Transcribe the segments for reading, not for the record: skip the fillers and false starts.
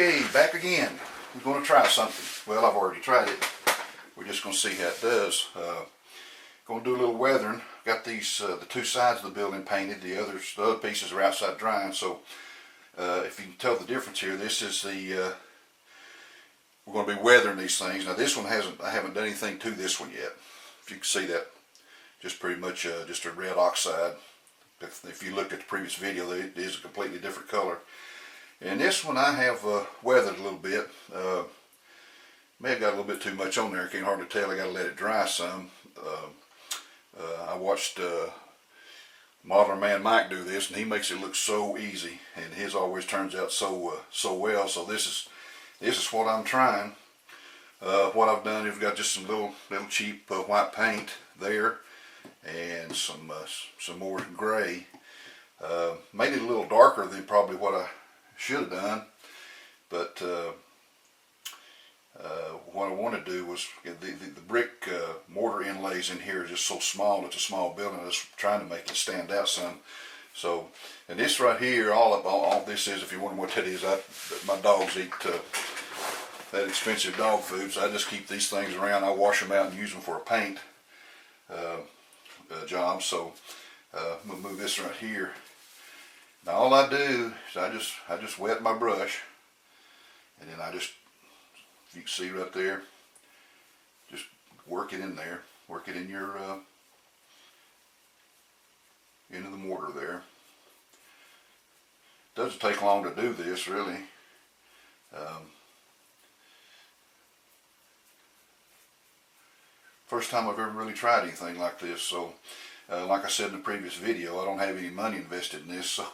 Okay, back again. We're going to try something. Well, I've already tried it. We're just going to see how it does. Going to do a little weathering. Got these the two sides of the building painted. The other pieces are outside drying. So if you can tell the difference here, this is the we're going to be weathering these things. Now this one I haven't done anything to this one yet. If you can see that, just pretty much just a red oxide. If you looked at the previous video, it is a completely different color. And this one I have weathered a little bit. May have got a little bit too much on there. Can't hardly tell. I got to let it dry some. I watched Modeler Man Mike do this, and he makes it look so easy, and his always turns out so well. So this is what I'm trying. What I've done is got just some little cheap white paint there, and some more gray. Made it a little darker than probably what I should have done, but what I want to do was the brick mortar inlays in here are just so small. It's a small building. I was trying to make it stand out some. So, and this right here, all this is, if you wonder what that is, my dogs eat that expensive dog food, so I just keep these things around. I wash them out and use them for a paint job. So I'm gonna move this right here. Now all I do is I just wet my brush, and then I just, if you can see right there, just work it in there. Work it in your into the mortar there. Doesn't take long to do this, really. First time I've ever really tried anything like this, so like I said in the previous video, I don't have any money invested in this, so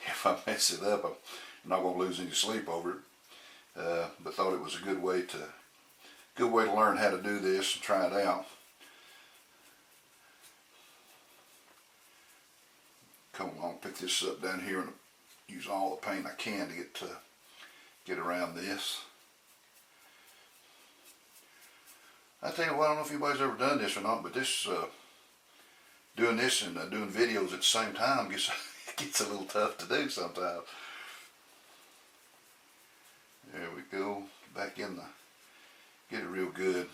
if I mess it up, I'm not going to lose any sleep over it. But thought it was a good way to learn how to do this and try it out. Come along, pick this up down here and use all the paint I can to get around this. I tell you what, I don't know if anybody's ever done this or not, but this doing this and doing videos at the same time gets a little tough to do sometimes. There we go. Back in get it real good.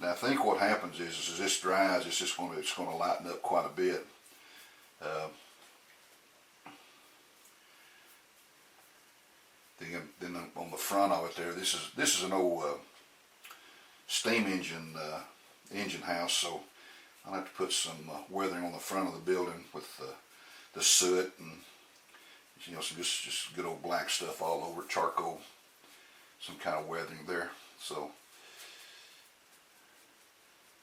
Now I think what happens is as this dries, it's going to lighten up quite a bit. Then on the front of it there, this is an old steam engine house, so I'll have to put some weathering on the front of the building with the soot and some just good old black stuff all over it, charcoal, some kind of weathering there. So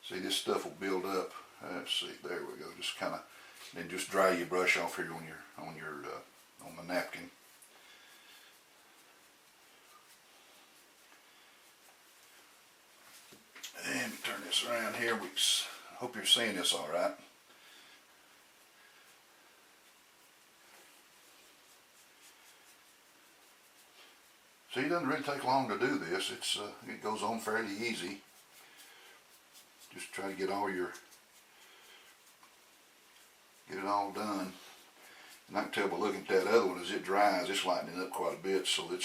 see, this stuff will build up. Let's see, there we go. Just kind of, then just dry your brush off here on the napkin. And turn this around here. I hope you're seeing this all right. See, it doesn't really take long to do this. It goes on fairly easy. Just try to get it all done. And I can tell by looking at that other one, as it dries, it's lightening up quite a bit. So I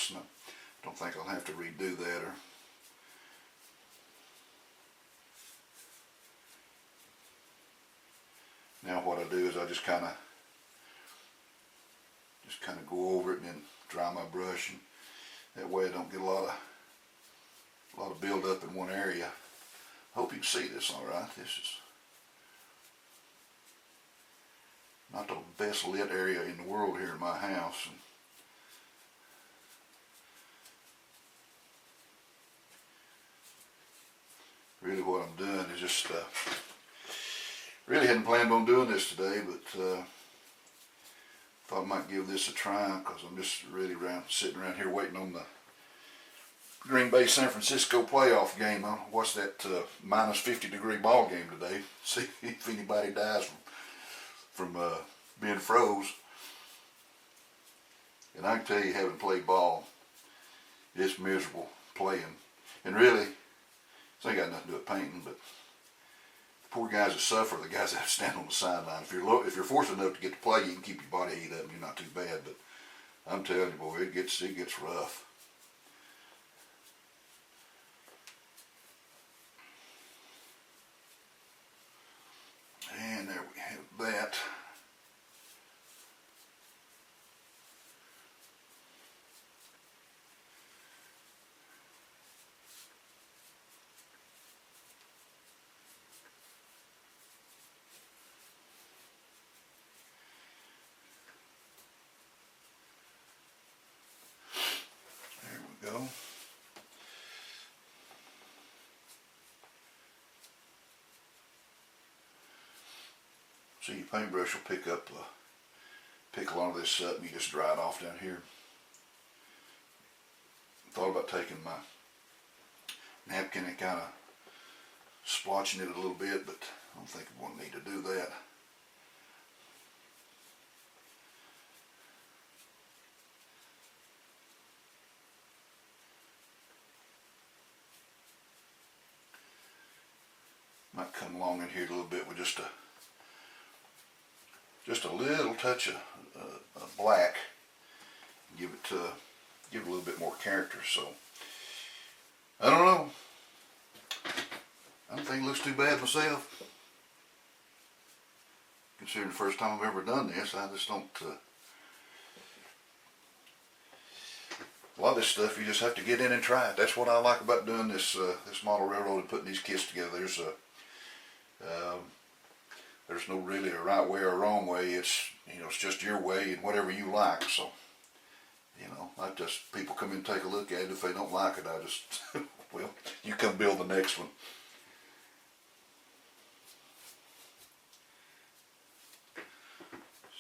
don't think I'll have to redo that or. Now what I do is I just kind of go over it and then dry my brush, and that way I don't get a lot of build up in one area. I hope you can see this all right. This is not the best lit area in the world here in my house. And really what I'm doing is just really hadn't planned on doing this today, but thought I might give this a try because I'm just really sitting around here waiting on the Green Bay San Francisco playoff game. I watched that minus 50-degree ball game today. See if anybody dies from being froze. And I can tell you, having played ball, it's miserable playing. And really, this ain't got nothing to do with painting, but poor guys that suffer, the guys that have to stand on the sideline. If you're fortunate enough to get to play, you can keep your body heat up and you're not too bad. But I'm telling you, boy, it gets rough. See, your paintbrush will pick a lot of this up, and you just dry it off down here. Thought about taking my napkin and kind of splotching it a little bit, but I don't think I won't need to do that. Might come along in here a little bit with just a little touch of black. Give it a little bit more character. So I don't know. I don't think it looks too bad myself. Considering the first time I've ever done this, I just don't. A lot of this stuff you just have to get in and try it. That's what I like about doing this this model railroad and putting these kits together. There's no really a right way or a wrong way. It's it's just your way and whatever you like. So I just people come in and take a look at it. If they don't like it, I just well, you come build the next one.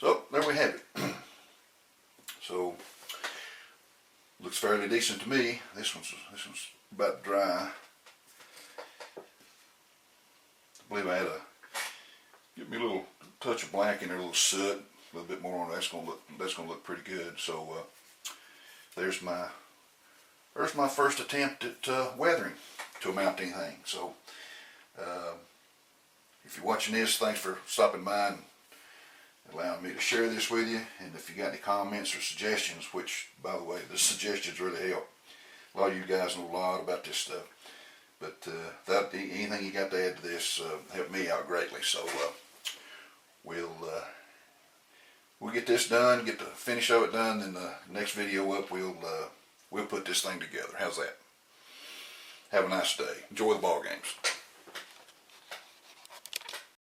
So there we have it. So looks fairly decent to me. This one's about dry. I believe I had give me a little touch of black in there, a little soot, a little bit more on it. That's gonna look pretty good. So there's my first attempt at weathering to amount to anything. So if you're watching this, thanks for stopping by and allowing me to share this with you. And if you got any comments or suggestions, which by the way, the suggestions really help. A lot of you guys know a lot about this stuff. But anything you got to add to this helped me out greatly. So we'll get this done, get the finish of it done, and the next video up we'll put this thing together. How's that? Have a nice day. Enjoy the ball games.